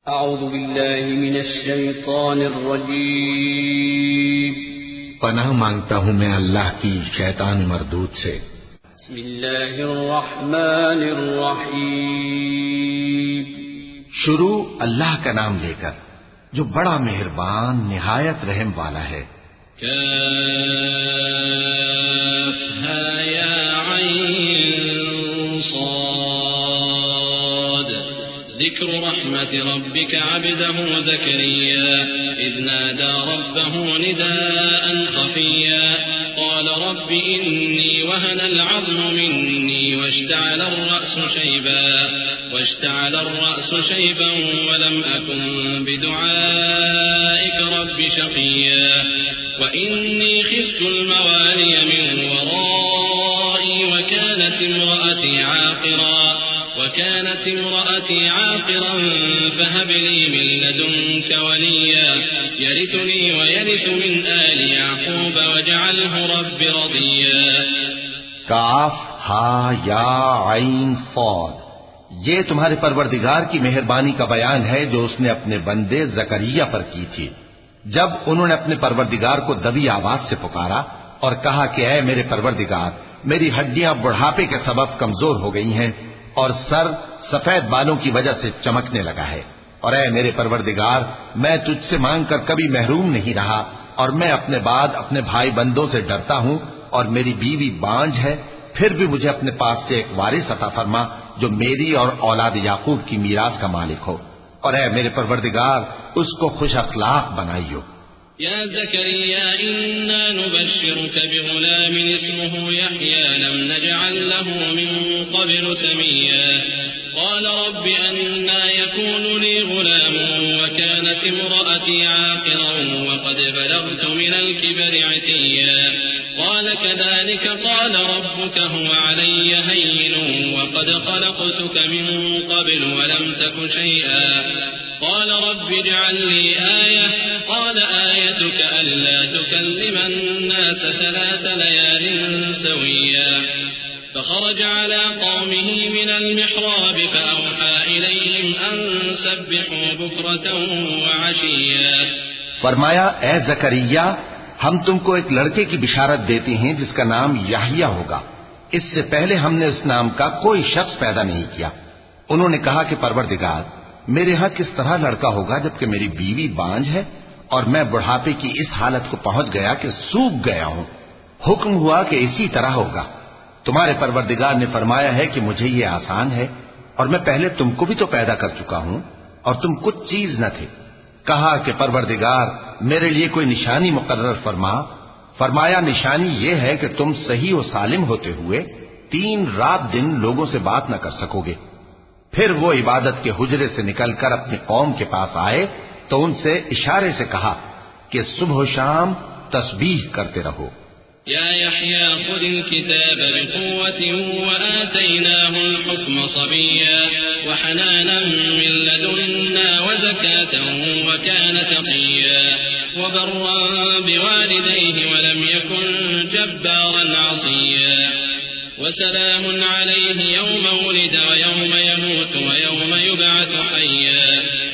اعوذ باللہ من الشیطان الرجیم پناہ مانگتا ہوں میں اللہ کی شیطان مردود سے۔ بسم اللہ الرحمن الرحیم شروع اللہ کا نام لے کر جو بڑا مہربان نہایت رحم والا ہے۔ کافہا یا عین صاد ذکر رحمت ربک عبده زکریا اذ نادى ربه نداء خفيا قال رب إني وهن العظم مني واشتعل الرأس شيبا ولم أكن بدعائك رب شقيا وإني خفت الموالي من ورائي وكانت امرأتي عاقرا فهب لي من لدنك وليا يرثني ويرث من آل يعقوب واجعله رب رضيا۔ کاف ہا یا عین صاد، یہ تمہارے پروردگار کی مہربانی کا بیان ہے جو اس نے اپنے بندے زکریا پر کی تھی جب انہوں نے اپنے پروردگار کو دبی آواز سے پکارا اور کہا کہ اے میرے پروردگار، میری ہڈیاں بڑھاپے کے سبب کمزور ہو گئی ہیں اور سر سفید بالوں کی وجہ سے چمکنے لگا ہے، اور اے میرے پروردگار، میں تجھ سے مانگ کر کبھی محروم نہیں رہا، اور میں اپنے بعد اپنے بھائی بندوں سے ڈرتا ہوں، اور میری بیوی بانجھ ہے، پھر بھی مجھے اپنے پاس سے ایک وارث عطا فرما جو میری اور اولاد یعقوب کی میراث کا مالک ہو، اور اے میرے پروردگار اس کو خوش اخلاق بنائیو۔ يا زكريا إنا نبشرك بغلام اسمه يحيى لم نجعل له من قبل سميا قال رب أنا يكون لي غلام وكانت امرأتي عاقرا وقد بلغت من الكبر عتيا قال كذلك قال ربك هو علي هين وقد خلقتك من قبل ولم تك شيئا قال رب اجعل لي آية قال آيتك ألا تكلم الناس 3 ليال سويا فخرج على قومه من المحراب فأوحى إليهم أن سبحوا بكرة وعشيا۔ فرمایا اے زکریا، ہم تم کو ایک لڑکے کی بشارت دیتے ہیں جس کا نام یحییٰ ہوگا، اس سے پہلے ہم نے اس نام کا کوئی شخص پیدا نہیں کیا۔ انہوں نے کہا کہ پروردگار، میرے ہاں کس طرح لڑکا ہوگا جبکہ میری بیوی بانجھ ہے اور میں بڑھاپے کی اس حالت کو پہنچ گیا کہ سوکھ گیا ہوں۔ حکم ہوا کہ اسی طرح ہوگا۔ تمہارے پروردگار نے فرمایا ہے کہ مجھے یہ آسان ہے، اور میں پہلے تم کو بھی تو پیدا کر چکا ہوں اور تم کچھ چیز نہ تھے۔ کہا کہ پروردگار میرے لیے کوئی نشانی مقرر فرما۔ فرمایا نشانی یہ ہے کہ تم صحیح و سالم ہوتے ہوئے 3 رات دن لوگوں سے بات نہ کر سکو گے۔ پھر وہ عبادت کے حجرے سے نکل کر اپنی قوم کے پاس آئے تو ان سے اشارے سے کہا کہ صبح و شام تسبیح کرتے رہو۔ یا یحییٰ خذ الكتاب بقوة وآتیناہ الحکم صبیا وحنانا من لدنا وزکاة وکان تقیا وبرا بوالدیہ ولم یکن جبارا عصیا وسلام علیہ یوم ولد ویوم يموت ويوم يبعث حيا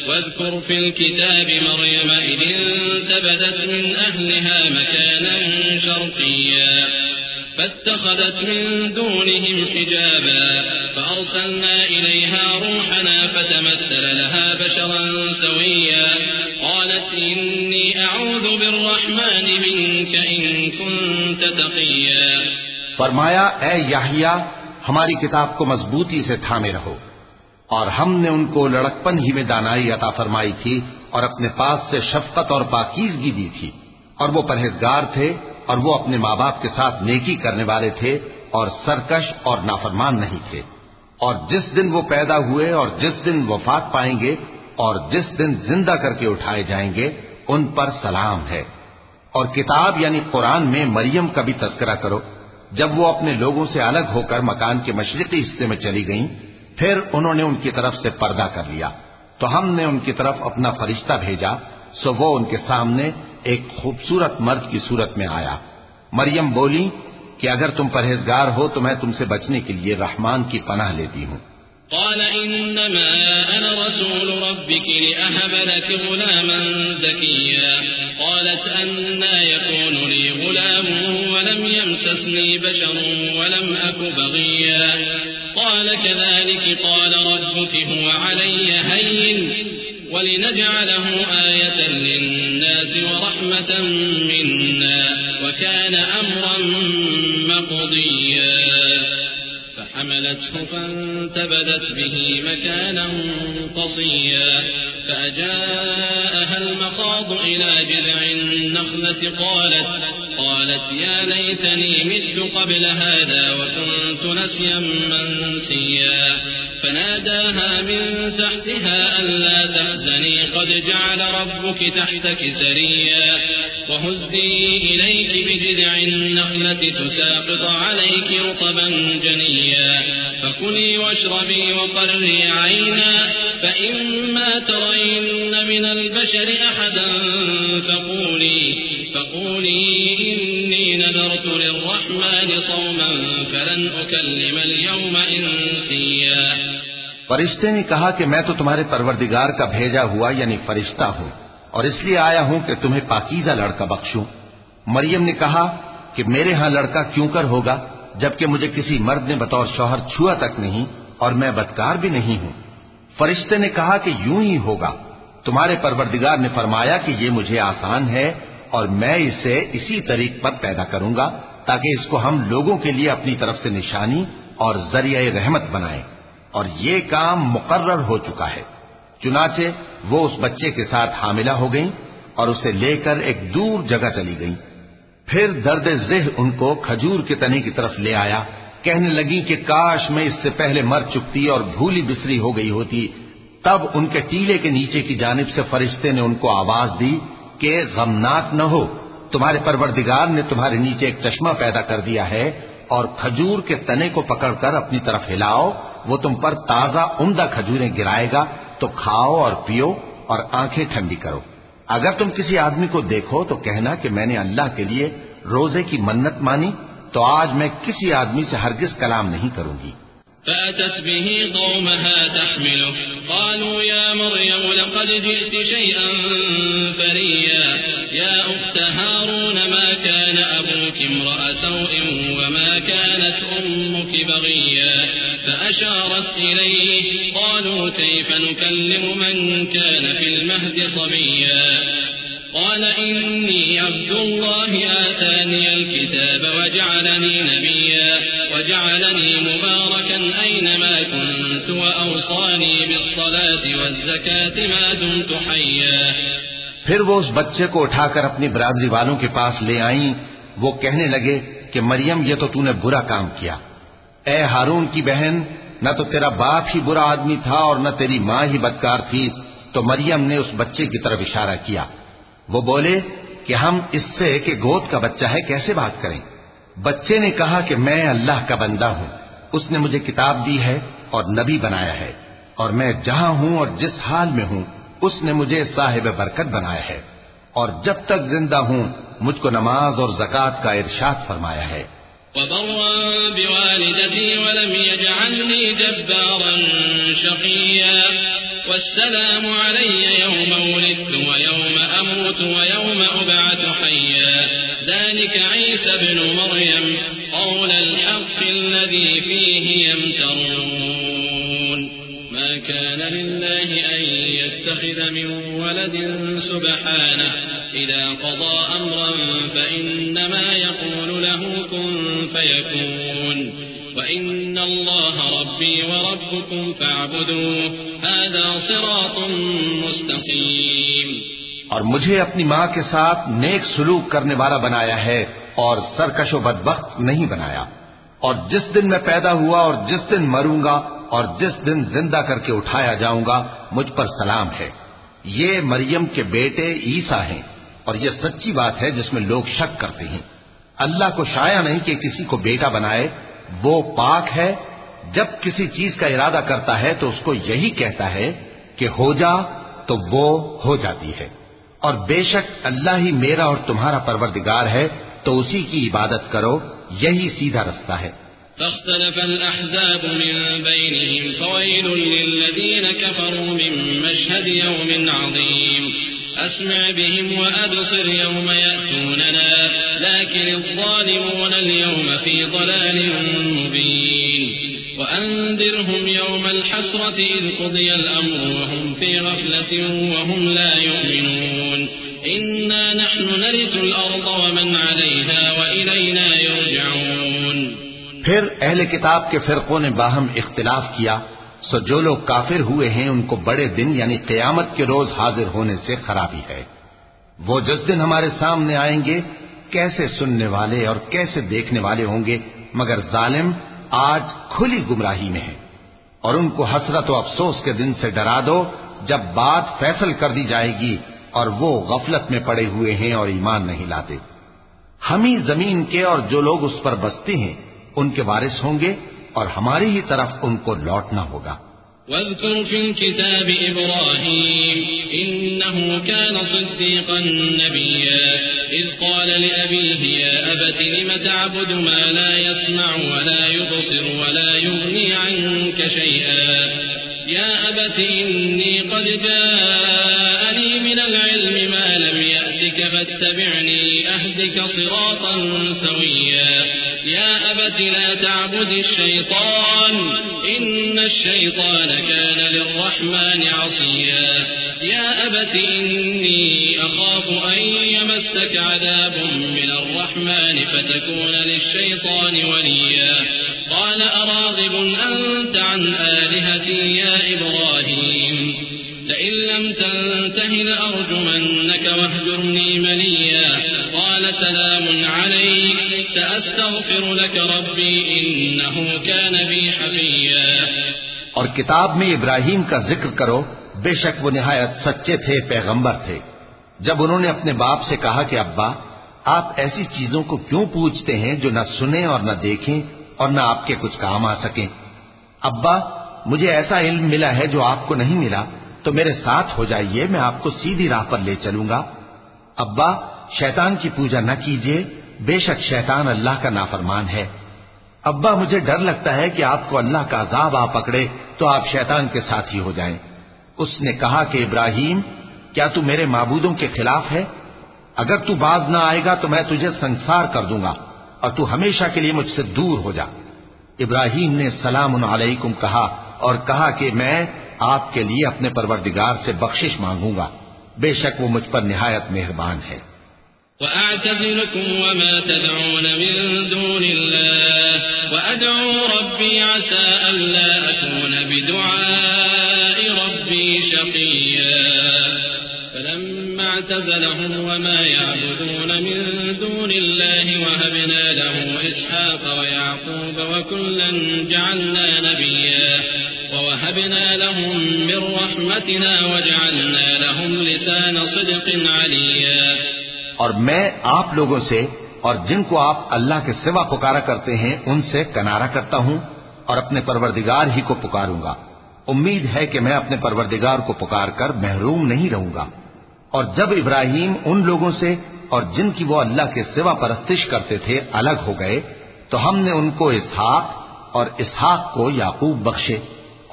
واذكر في الكتاب مريم إذ انتبذت من أهلها مكانا شرقيا فاتخذت من دونهم حجابا فأرسلنا إليها روحنا فتمثل لها بشرا سويا قالت إني أعوذ بالرحمن منك إن كنت تقيا۔ فرمایا اے یحییٰ، ہماری کتاب کو مضبوطی سے تھامے رہو، اور ہم نے ان کو لڑکپن ہی میں دانائی عطا فرمائی تھی اور اپنے پاس سے شفقت اور پاکیزگی دی تھی، اور وہ پرہیزگار تھے اور وہ اپنے ماں باپ کے ساتھ نیکی کرنے والے تھے اور سرکش اور نافرمان نہیں تھے۔ اور جس دن وہ پیدا ہوئے اور جس دن وفات پائیں گے اور جس دن زندہ کر کے اٹھائے جائیں گے ان پر سلام ہے۔ اور کتاب یعنی قرآن میں مریم کا بھی تذکرہ کرو، جب وہ اپنے لوگوں سے الگ ہو کر مکان کے مشرقی حصے میں چلی گئیں، پھر انہوں نے ان کی طرف سے پردہ کر لیا تو ہم نے ان کی طرف اپنا فرشتہ بھیجا، سو وہ ان کے سامنے ایک خوبصورت مرد کی صورت میں آیا۔ مریم بولی کہ اگر تم پرہیزگار ہو تو میں تم سے بچنے کے لیے رحمان کی پناہ لیتی ہوں۔ قال إنما أنا رسول ربك لأهب لك غلاما زكيا قالت أنى يكون لي غلام ولم يمسسني بشر ولم أك بغيا قال كذلك قال ربك هو علي هين ولنجعله آية للناس ورحمة منا وكان أمرا مقضيا فحملته فانتبذت به مكانا قصيا فأجاءها المخاض إلى جذع النخلة قالت يا ليتني مت قبل هذا وكنت نسيا منسيا فناداها من تحتها ألا تحزني قد جعل ربك تحتك سريا وهزي إليك بجذع النخلة تساقط عليك رطبا جنيا فكلي واشربي وقري عينا فإما ترين من البشر أحدا فقولي إني نذرت للرحمن صوما فلن أكلم اليوم إنسيا فرشتے نے کہا کہ میں تو تمہارے پروردگار کا بھیجا ہوا یعنی فرشتہ ہوں اور اس لیے آیا ہوں کہ تمہیں پاکیزہ لڑکا بخشوں۔ مریم نے کہا کہ میرے ہاں لڑکا کیوں کر ہوگا جبکہ مجھے کسی مرد نے بطور شوہر چھوا تک نہیں اور میں بدکار بھی نہیں ہوں۔ فرشتے نے کہا کہ یوں ہی ہوگا، تمہارے پروردگار نے فرمایا کہ یہ مجھے آسان ہے اور میں اسے اسی طریق پر پیدا کروں گا تاکہ اس کو ہم لوگوں کے لیے اپنی طرف سے نشانی اور ذریعہ رحمت بنائیں، اور یہ کام مقرر ہو چکا ہے۔ چنانچہ وہ اس بچے کے ساتھ حاملہ ہو گئیں اور اسے لے کر ایک دور جگہ چلی گئیں۔ پھر درد ذہ ان کو کھجور کے تنے کی طرف لے آیا، کہنے لگی کہ کاش میں اس سے پہلے مر چکتی اور بھولی بسری ہو گئی ہوتی۔ تب ان کے ٹیلے کے نیچے کی جانب سے فرشتے نے ان کو آواز دی کہ غمناک نہ ہو، تمہارے پروردگار نے تمہارے نیچے ایک چشمہ پیدا کر دیا ہے، اور کھجور کے تنے کو پکڑ کر اپنی طرف ہلاؤ، وہ تم پر تازہ عمدہ کھجوریں گرائے گا، تو کھاؤ اور پیو اور آنکھیں ٹھنڈی کرو۔ اگر تم کسی آدمی کو دیکھو تو کہنا کہ میں نے اللہ کے لیے روزے کی منت مانی، تو آج میں کسی آدمی سے ہرگز کلام نہیں کروں گی۔ فأتت به قومها تحمله قالوا يا مريم لقد جئت شيئا فريا يا أخت هارون ما كان أبوك امرأ سوء وما كانت أمك بغيا فأشارت إليه قالوا كيف نكلم من كان في المهد صبيا قال إني عبد الله آتاني الكتاب وجعلني نبيا وجعلني مباركا أينما كنت وأوصاني بالصلاة والزكاة ما دمت حيا۔ پھر وہ اس بچے کو اٹھا کر اپنی برادری والوں کے پاس لے آئیں۔ وہ کہنے لگے کہ مریم یہ تو نے برا کام کیا، اے ہارون کی بہن، نہ تو تیرا باپ ہی برا آدمی تھا اور نہ تیری ماں ہی بدکار تھی۔ تو مریم نے اس بچے کی طرف اشارہ کیا۔ وہ بولے کہ ہم اس سے کہ گود کا بچہ ہے کیسے بات کریں؟ بچے نے کہا کہ میں اللہ کا بندہ ہوں، اس نے مجھے کتاب دی ہے اور نبی بنایا ہے، اور میں جہاں ہوں اور جس حال میں ہوں اس نے مجھے صاحب برکت بنایا ہے، اور جب تک زندہ ہوں مجھ کو نماز اور زکوٰۃ کا ارشاد فرمایا ہے۔ وبرا بوالدتي ولم يجعلني جبارا شقيا والسلام علي يوم ولدت ويوم أموت ويوم أبعث حيا ذلك عيسى ابن مريم قول الحق الذي فيه يمترون ما كان لله أن يتخذ من ولد سبحانه إذا قضى أمرا فإنما يقول له كن فيكون وإن الله ربي وربكم فاعبدوه هذا صراط مستقيم۔ اور مجھے اپنی ماں کے ساتھ نیک سلوک کرنے والا بنایا ہے اور سرکش و بدبخت نہیں بنایا، اور جس دن میں پیدا ہوا اور جس دن مروں گا اور جس دن زندہ کر کے اٹھایا جاؤں گا مجھ پر سلام ہے۔ یہ مریم کے بیٹے عیسیٰ ہیں، اور یہ سچی بات ہے جس میں لوگ شک کرتے ہیں۔ اللہ کو شایع نہیں کہ کسی کو بیٹا بنائے، وہ پاک ہے، جب کسی چیز کا ارادہ کرتا ہے تو اس کو یہی کہتا ہے کہ ہو جا تو وہ ہو جاتی ہے، اور بے شک اللہ ہی میرا اور تمہارا پروردگار ہے، تو اسی کی عبادت کرو، یہی سیدھا رستہ ہے۔ فاختلف الأحزاب من بينهم فويل للذين كفروا من مشهد يوم عظيم أسمع بهم وأبصر يوم يأتوننا لكن الظالمون اليوم في ضلال مبين وأنذرهم يوم الحسرة إذ قضي الأمر وهم في غفلة وهم لا يؤمنون إنا نحن نرث الأرض ومن عليها وإلينا يرجعون. پھر اہل کتاب کے فرقوں نے باہم اختلاف کیا، سو جو لوگ کافر ہوئے ہیں ان کو بڑے دن یعنی قیامت کے روز حاضر ہونے سے خرابی ہے. وہ جس دن ہمارے سامنے آئیں گے کیسے سننے والے اور کیسے دیکھنے والے ہوں گے، مگر ظالم آج کھلی گمراہی میں ہے. اور ان کو حسرت و افسوس کے دن سے ڈرا دو جب بات فیصل کر دی جائے گی اور وہ غفلت میں پڑے ہوئے ہیں اور ایمان نہیں لاتے. ہم ہی زمین کے اور جو لوگ اس پر بستے ہیں ان کے وارث ہوں گے اور ہماری ہی طرف ان کو لوٹنا ہوگا. واذكر في الكتاب إبراهيم إنه كان صديقا نبيا إذ قال لأبيه يا أبت لم تعبد ما لا يسمع ولا يبصر ولا يغني عنك شيئا يا أبت إني قد جاءني من العلم ما لم يأتك فاتبعني أهدك صراطا سويا يا أبت لا تعبد الشيطان إن الشيطان كان للرحمن عصيا يا أبت إني أخاف أن يمسك عذاب من الرحمن فتكون للشيطان وليا قال أراغب أنت عن آلهتي يا إبراهيم لئن لم تنته لأرجمنك واهجرني مليا قال سلام عليك سأستغفر لك ربي إنه كان بي حفيا. اور کتاب میں ابراہیم کا ذکر کرو، بے شک وہ نہایت سچے تھے، پیغمبر تھے. جب انہوں نے اپنے باپ سے کہا کہ ابا آپ ایسی چیزوں کو کیوں پوچھتے ہیں جو نہ سنیں اور نہ دیکھیں اور نہ آپ کے کچھ کام آ سکیں. ابا مجھے ایسا علم ملا ہے جو آپ کو نہیں ملا، تو میرے ساتھ ہو جائیے، میں آپ کو سیدھی راہ پر لے چلوں گا. ابا شیطان کی پوجا نہ کیجیے، بے شک شیطان اللہ کا نافرمان ہے. ابا مجھے ڈر لگتا ہے کہ آپ کو اللہ کا عذاب آ پکڑے تو آپ شیطان کے ساتھی ہو جائیں. اس نے کہا کہ ابراہیم کیا تو میرے معبودوں کے خلاف ہے؟ اگر تو باز نہ آئے گا تو میں تجھے سنسار کر دوں گا اور تو ہمیشہ کے لیے مجھ سے دور ہو جا. ابراہیم نے سلام علیکم کہا اور کہا کہ میں آپ کے لیے اپنے پروردگار سے بخشش مانگوں گا، بے شک وہ مجھ پر نہایت مہربان ہے. وأعتزلكم وما تدعون من دون الله وأدعو ربي عسى ألا أكون بدعاء ربي شقيا. فلما اعتزلهم وما يعبدون من دون الله وهبنا له إسحاق ويعقوب وكلا جعلنا نبيا ووهبنا لهم من رحمتنا وجعلنا لهم لسان صدق عليا. اور میں آپ لوگوں سے اور جن کو آپ اللہ کے سوا پکارا کرتے ہیں ان سے کنارہ کرتا ہوں اور اپنے پروردگار ہی کو پکاروں گا. امید ہے کہ میں اپنے پروردگار کو پکار کر محروم نہیں رہوں گا. اور جب ابراہیم ان لوگوں سے اور جن کی وہ اللہ کے سوا پرستش کرتے تھے الگ ہو گئے تو ہم نے ان کو اسحاق اور اسحاق کو یعقوب بخشے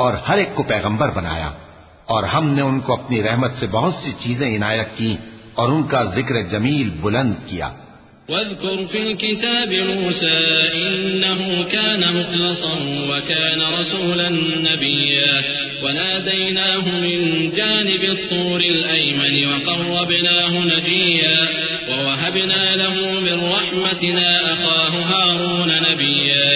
اور ہر ایک کو پیغمبر بنایا. اور ہم نے ان کو اپنی رحمت سے بہت سی چیزیں عنایت کی اور ان کا ذکر جمیل بلند کیا. واذكر في الكتاب موسى إنه كان مخلصا وكان رسولا نبيا وناديناه من جانب الطور الأيمن وقربناه نجيا ووهبنا له من رحمتنا أخاه هارون نبيا.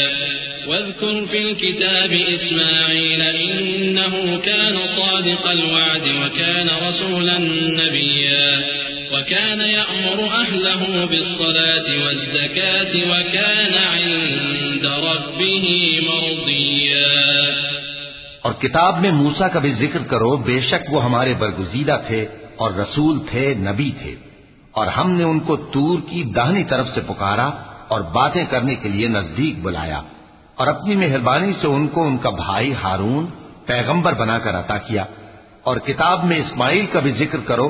واذكر في الكتاب إسماعيل إنه كان صادق الوعد وكان رسولا نبيا وكان يأمر أهله بالصلاة والزكاة وكان عند ربه مرضيا. اور کتاب میں موسیٰ کا بھی ذکر کرو، بے شک وہ ہمارے برگزیدہ تھے اور رسول تھے، نبی تھے. اور ہم نے ان کو طور کی داہنی طرف سے پکارا اور باتیں کرنے کے لیے نزدیک بلایا اور اپنی مہربانی سے ان کو ان کا بھائی ہارون پیغمبر بنا کر عطا کیا. اور کتاب میں اسماعیل کا بھی ذکر کرو،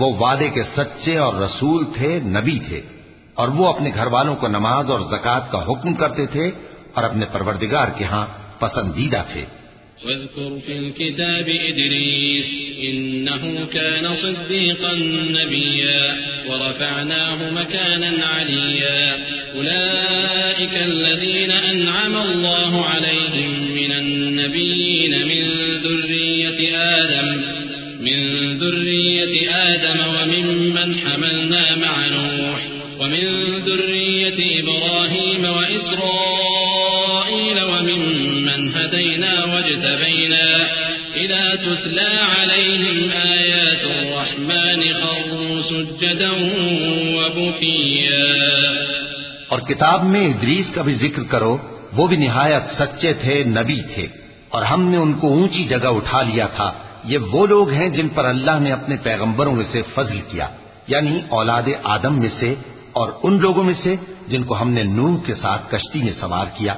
وہ وعدے کے سچے اور رسول تھے، نبی تھے. اور وہ اپنے گھر والوں کو نماز اور زکوٰۃ کا حکم کرتے تھے اور اپنے پروردگار کے ہاں پسندیدہ تھے۔ واذكر في الكتاب إدريس إنه كان صديقا نبيا ورفعناه مكانا عليا أولئك الذين أنعم الله عليهم من النبيين من ذرية آدم وممن حملنا مع نوح ومن ذرية إبراهيم وإسرائيل وممن هدينا واجتبينا إذا تتلى عليهم آيات الرحمن خروا سجدا وبكيا۔ اور کتاب میں ادریس کا بھی ذکر کرو، وہ بھی نہایت سچے تھے، نبی تھے، اور ہم نے ان کو اونچی جگہ اٹھا لیا تھا۔ یہ وہ لوگ ہیں جن پر اللہ نے اپنے پیغمبروں میں سے فضل کیا، یعنی اولاد آدم میں سے، اور ان لوگوں میں سے جن کو ہم نے نوح کے ساتھ کشتی میں سوار کیا،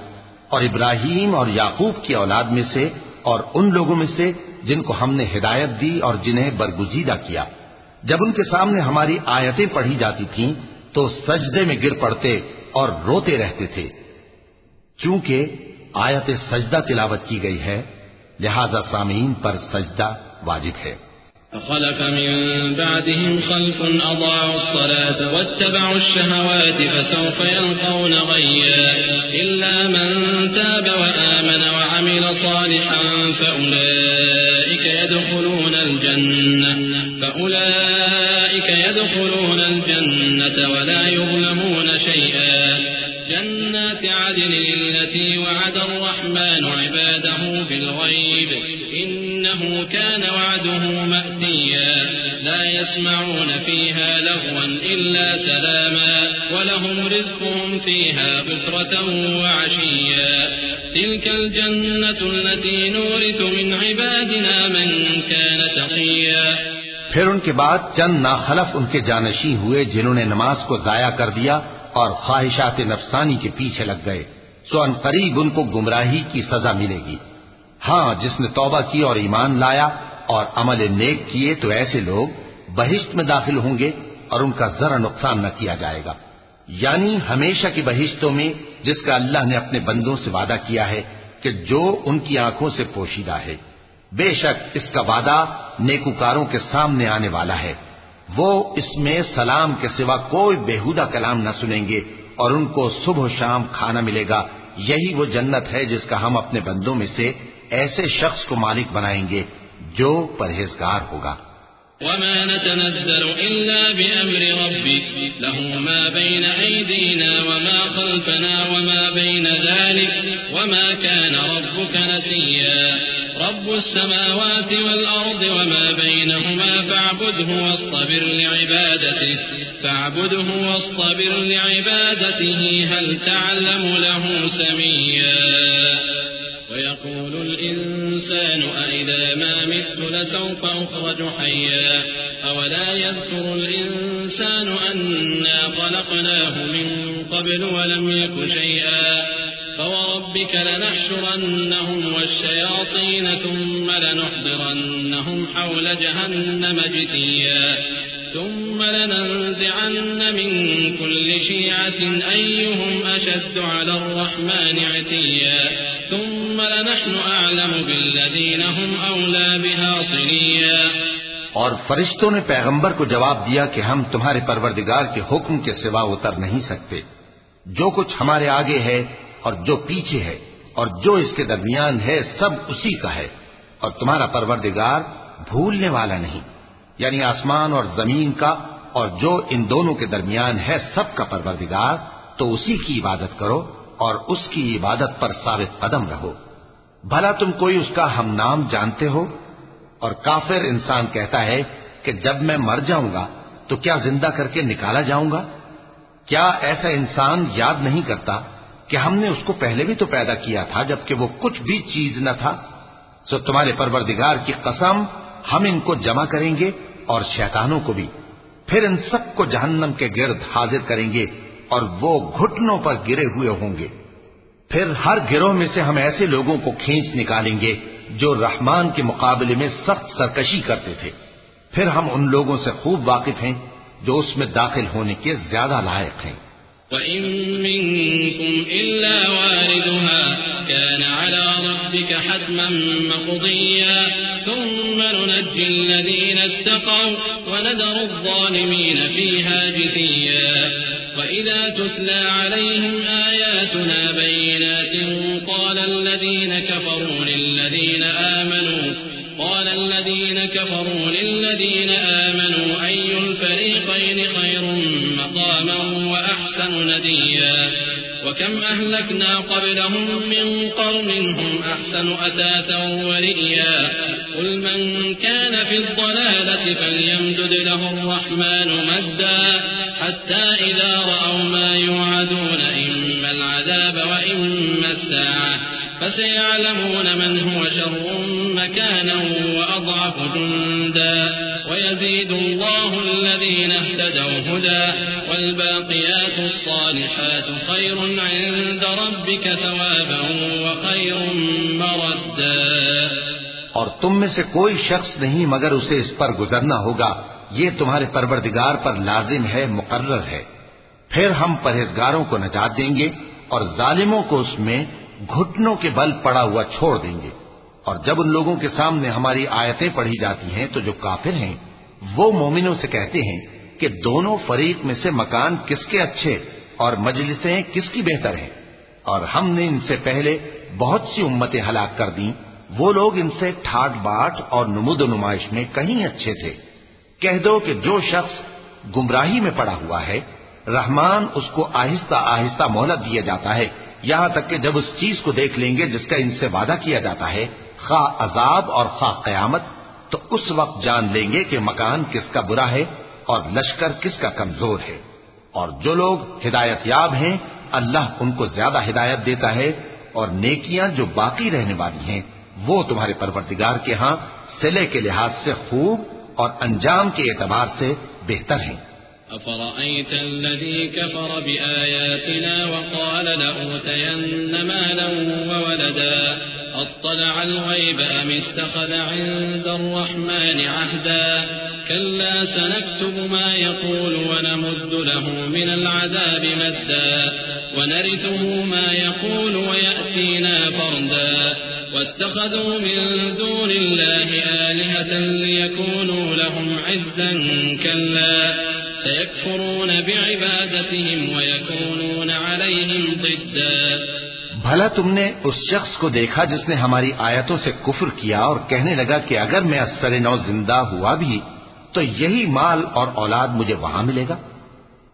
اور ابراہیم اور یعقوب کی اولاد میں سے، اور ان لوگوں میں سے جن کو ہم نے ہدایت دی اور جنہیں برگزیدہ کیا۔ جب ان کے سامنے ہماری آیتیں پڑھی جاتی تھیں تو سجدے میں گر پڑتے اور روتے رہتے تھے۔ چونکہ آیت سجدہ تلاوت کی گئی ہے، لہذا سامعین پر سجدہ واجب ہے۔ فخلف من بعدهم خلف أضاعوا الصلاة واتبعوا الشهوات فسوف يلقون غيا إلا من تاب وآمن وعمل صالحا فأولئك يدخلون الجنة ولا يظلمون شيئا جنات عدن التي وعد الرحمن عباده بالغيب إنه كان وعده مأتيا لا يسمعون فيها لغوا إلا سلاما ولهم رزقهم فيها بكرة وعشيا تلك الجنة التي نورث من عبادنا من كان تقيا۔ پھر ان کے بعد چند ناخلف ان کے جانشین ہوئے جنہوں نے نماز کو ضائع کر دیا اور خواہشات نفسانی کے پیچھے لگ گئے، سو ان قریب ان کو گمراہی کی سزا ملے گی۔ ہاں، جس نے توبہ کی اور ایمان لایا اور عمل نیک کیے تو ایسے لوگ بہشت میں داخل ہوں گے اور ان کا ذرا نقصان نہ کیا جائے گا، یعنی ہمیشہ کی بہشتوں میں جس کا اللہ نے اپنے بندوں سے وعدہ کیا ہے کہ جو ان کی آنکھوں سے پوشیدہ ہے۔ بے شک اس کا وعدہ نیکوکاروں کے سامنے آنے والا ہے، وہ اس میں سلام کے سوا کوئی بیہودہ کلام نہ سنیں گے اور ان کو صبح و شام کھانا ملے گا۔ یہی وہ جنت ہے جس کا ہم اپنے بندوں میں سے ایسے شخص کو مالک بنائیں گے جو پرہیزگار ہوگا۔ وما نتنزل إلا بأمر ربك له ما بين أيدينا وما خلفنا وما بين ذلك وما كان ربك نسيا رب السماوات والأرض وما بينهما فاعبده واصطبر لعبادته هل تعلم له سميا ويقول الإنسان أإذا ما مت لسوف أخرج حيا أولا يذكر الإنسان أنا خلقناه من قبل ولم يك شيئا فوربك لنحشرنهم والشياطين ثم لنحضرنهم حول جهنم جثيا ثم لننزعن من كل شيعة أيهم أشد على الرحمن عتيا ثم لنحن أعلم بالذين هم أولى بها صليا۔ اور فرشتوں نے پیغمبر کو جواب دیا کہ ہم تمہارے پروردگار کے حکم کے سوا اتر نہیں سکتے۔ جو کچھ ہمارے آگے ہے اور جو پیچھے ہے اور جو اس کے درمیان ہے سب اسی کا ہے، اور تمہارا پروردگار بھولنے والا نہیں، یعنی آسمان اور زمین کا اور جو ان دونوں کے درمیان ہے سب کا پروردگار، تو اسی کی عبادت کرو اور اس کی عبادت پر ثابت قدم رہو۔ بھلا تم کوئی اس کا ہم نام جانتے ہو؟ اور کافر انسان کہتا ہے کہ جب میں مر جاؤں گا تو کیا زندہ کر کے نکالا جاؤں گا؟ کیا ایسا انسان یاد نہیں کرتا کہ ہم نے اس کو پہلے بھی تو پیدا کیا تھا جبکہ وہ کچھ بھی چیز نہ تھا؟ سو تمہارے پروردگار کی قسم ہم ان کو جمع کریں گے اور شیطانوں کو بھی، پھر ان سب کو جہنم کے گرد حاضر کریں گے اور وہ گھٹنوں پر گرے ہوئے ہوں گے۔ پھر ہر گروہ میں سے ہم ایسے لوگوں کو کھینچ نکالیں گے جو رحمان کے مقابلے میں سخت سرکشی کرتے تھے، پھر ہم ان لوگوں سے خوب واقف ہیں جو اس میں داخل ہونے کے زیادہ لائق ہیں۔ وإن منكم إلا واردها كان على ربك حتما مقضيا ثم ننجي الذين اتقوا ونذر الظالمين فيها جثيا وإذا تتلى عليهم آياتنا بينات قال الذين كفروا للذين آمنوا أي الفريقين خير مقاما وأحسن نديا وكم أهلكنا قبلهم من قرن هم أحسن أثاثا ورئيا قل من كان في الضلالة فليمدد له الرحمن مدا حتى إذا رأوا ما يوعدون إما العذاب وإما الساعة فسيعلمون من هو شر مكانا وأضعف جندا ويزيد الله الذين اهتدوا هدى والباقيات الصالحات خير عند ربك ثوابا وخير مردا. اور تم میں سے کوئی شخص نہیں مگر اسے اس پر گزرنا ہوگا، یہ تمہارے پروردگار پر لازم ہے، مقرر ہے. پھر ہم پرہیزگاروں کو نجات دیں گے اور ظالموں کو اس میں گھٹنوں کے بل پڑا ہوا چھوڑ دیں گے. اور جب ان لوگوں کے سامنے ہماری آیتیں پڑھی جاتی ہیں تو جو کافر ہیں وہ مومنوں سے کہتے ہیں کہ دونوں فریق میں سے مکان کس کے اچھے اور مجلسیں کس کی بہتر ہیں، اور ہم نے ان سے پہلے بہت سی امتیں ہلاک کر دیں، وہ لوگ ان سے ٹھاٹ باٹ اور نمود و نمائش میں کہیں اچھے تھے. کہہ دو کہ جو شخص گمراہی میں پڑا ہوا ہے رحمان اس کو آہستہ آہستہ مہلت دیا جاتا ہے، یہاں تک کہ جب اس چیز کو دیکھ لیں گے جس کا ان سے وعدہ کیا جاتا ہے، خواہ عذاب اور خواہ قیامت، تو اس وقت جان لیں گے کہ مکان کس کا برا ہے اور لشکر کس کا کمزور ہے. اور جو لوگ ہدایت یاب ہیں اللہ ان کو زیادہ ہدایت دیتا ہے، اور نیکیاں جو باقی رہنے والی ہیں وہ تمہارے پروردگار کے ہاں صلے کے لحاظ سے خوب اور انجام کے اعتبار سے بہتر ہیں. أفرأيت الذي كفر بآياتنا وقال لأوتين مالا وولدا أطلع الغيب أم اتخذ عند الرحمن عهدا كلا سنكتب ما يقول ونمد له من العذاب مدا ونرثه ما يقول ويأتينا فردا واتخذوا من دون الله آلهة ليكونوا لهم عزا كلا سيكفرون بعبادتهم ويكونون عليهم ضدا. بھلا تم نے اس شخص کو دیکھا جس نے ہماری آیتوں سے کفر کیا اور کہنے لگا کہ اگر میں اثر نو زندہ ہوا بھی تو یہی مال اور اولاد مجھے وہاں ملے گا؟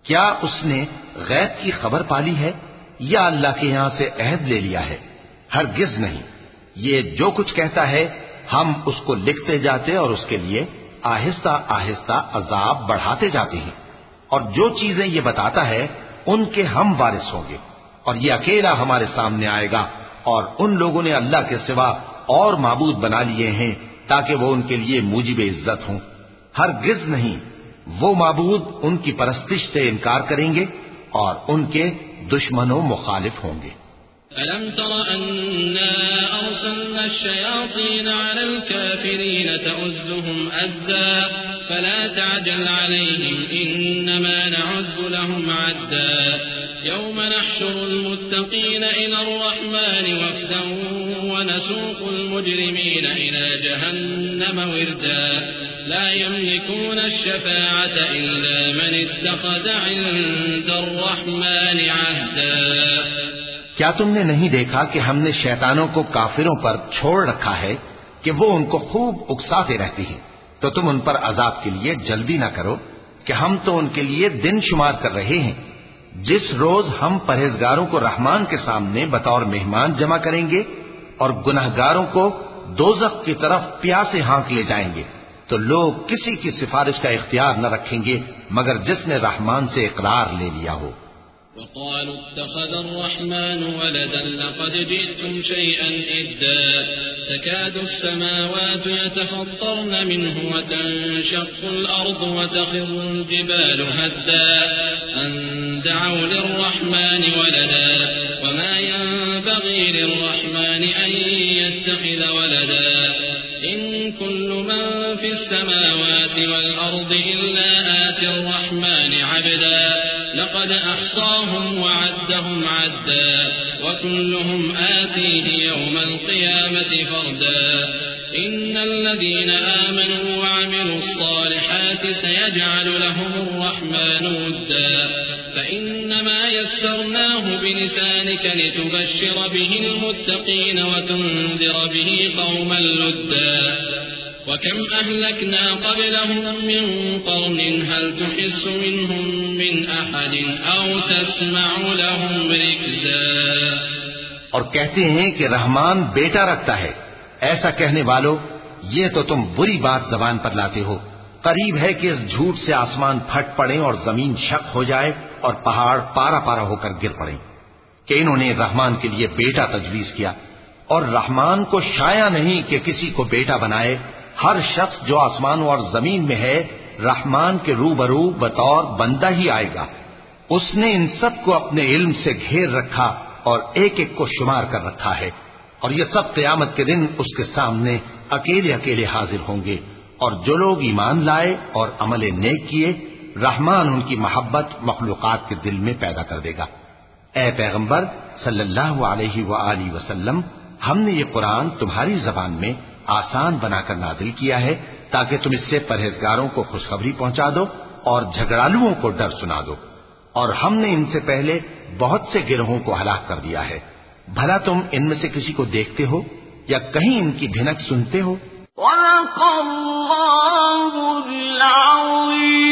کیا اس نے غیب کی خبر پالی ہے یا اللہ کے یہاں سے عہد لے لیا ہے؟ ہرگز نہیں. یہ جو کچھ کہتا ہے ہم اس کو لکھتے جاتے اور اس کے لیے آہستہ آہستہ عذاب بڑھاتے جاتے ہیں. اور جو چیزیں یہ بتاتا ہے ان کے ہم وارث ہوں گے، اور یہ اکیلا ہمارے سامنے آئے گا. اور ان لوگوں نے اللہ کے سوا اور معبود بنا لیے ہیں تاکہ وہ ان کے لیے موجب عزت ہوں. ہرگز نہیں، وہ معبود ان کی پرستش سے انکار کریں گے اور ان کے دشمن و مخالف ہوں گے. ألم تر أنا أرسلنا الشياطين على الكافرين تؤزهم أزا فلا تعجل عليهم إنما نعد لهم عدا يوم نحشر المتقين إلى الرحمن وفدا ونسوق المجرمين إلى جهنم وردا لا يملكون الشفاعة إلا من اتخذ عند الرحمن عهدا. کیا تم نے نہیں دیکھا کہ ہم نے شیطانوں کو کافروں پر چھوڑ رکھا ہے کہ وہ ان کو خوب اکساتے رہتی ہیں؟ تو تم ان پر عذاب کے لیے جلدی نہ کرو کہ ہم تو ان کے لیے دن شمار کر رہے ہیں جس روز ہم پرہیزگاروں کو رحمان کے سامنے بطور مہمان جمع کریں گے اور گناہگاروں کو دوزخ کی طرف پیاسے ہانک لے جائیں گے. تو لوگ کسی کی سفارش کا اختیار نہ رکھیں گے مگر جس نے رحمان سے اقرار لے لیا ہو. وقالوا اتخذ الرحمن ولدا لقد جئتم شيئا إدا تكاد السماوات يتفطرن منه وتنشق الأرض وتخر الجبال هدا أن دعوا للرحمن ولدا وما ينبغي للرحمن أن يتخذ ولدا إن كل من في السماوات والأرض إلا آتي الرحمن عبدا لقد أحصاهم وعدهم عدا وكلهم آتيه يوم القيامة فردا إن الذين آمنوا وعملوا الصالحات سيجعل لهم الرحمن ودا فإنما يسرناه بلسانك لتبشر به المتقين وتنذر به قوما لدا وكم أهلكنا قبلهم من قرن هل تحس منهم من أحد أو تسمع لهم ركزا. اور کہتے ہیں کہ رحمان بیٹا رکھتا ہے. ایسا کہنے والو یہ تو تم بری بات زبان پر لاتے ہو. قریب ہے کہ اس جھوٹ سے آسمان پھٹ پڑے اور زمین شق ہو جائے اور پہاڑ پارا پارا ہو کر گر پڑے کہ انہوں نے رحمان کے لیے بیٹا تجویز کیا. اور رحمان کو شایع نہیں کہ کسی کو بیٹا بنائے. ہر شخص جو آسمانوں اور زمین میں ہے رحمان کے روبرو بطور بندہ ہی آئے گا. اس نے ان سب کو اپنے علم سے گھیر رکھا اور ایک ایک کو شمار کر رکھا ہے. اور یہ سب قیامت کے دن اس کے سامنے اکیلے اکیلے حاضر ہوں گے. اور جو لوگ ایمان لائے اور عمل نیک کیے رحمان ان کی محبت مخلوقات کے دل میں پیدا کر دے گا. اے پیغمبر صلی اللہ علیہ وآلہ وسلم ہم نے یہ قرآن تمہاری زبان میں آسان بنا کر نازل کیا ہے تاکہ تم اس سے پرہیزگاروں کو خوشخبری پہنچا دو اور جھگڑالوؤں کو ڈر سنا دو. اور ہم نے ان سے پہلے بہت سے گروہوں کو ہلاک کر دیا ہے. بھلا تم ان میں سے کسی کو دیکھتے ہو یا کہیں ان کی بھنک سنتے ہو؟ وَلَقَ اللَّهُ الْعَظِيمُ.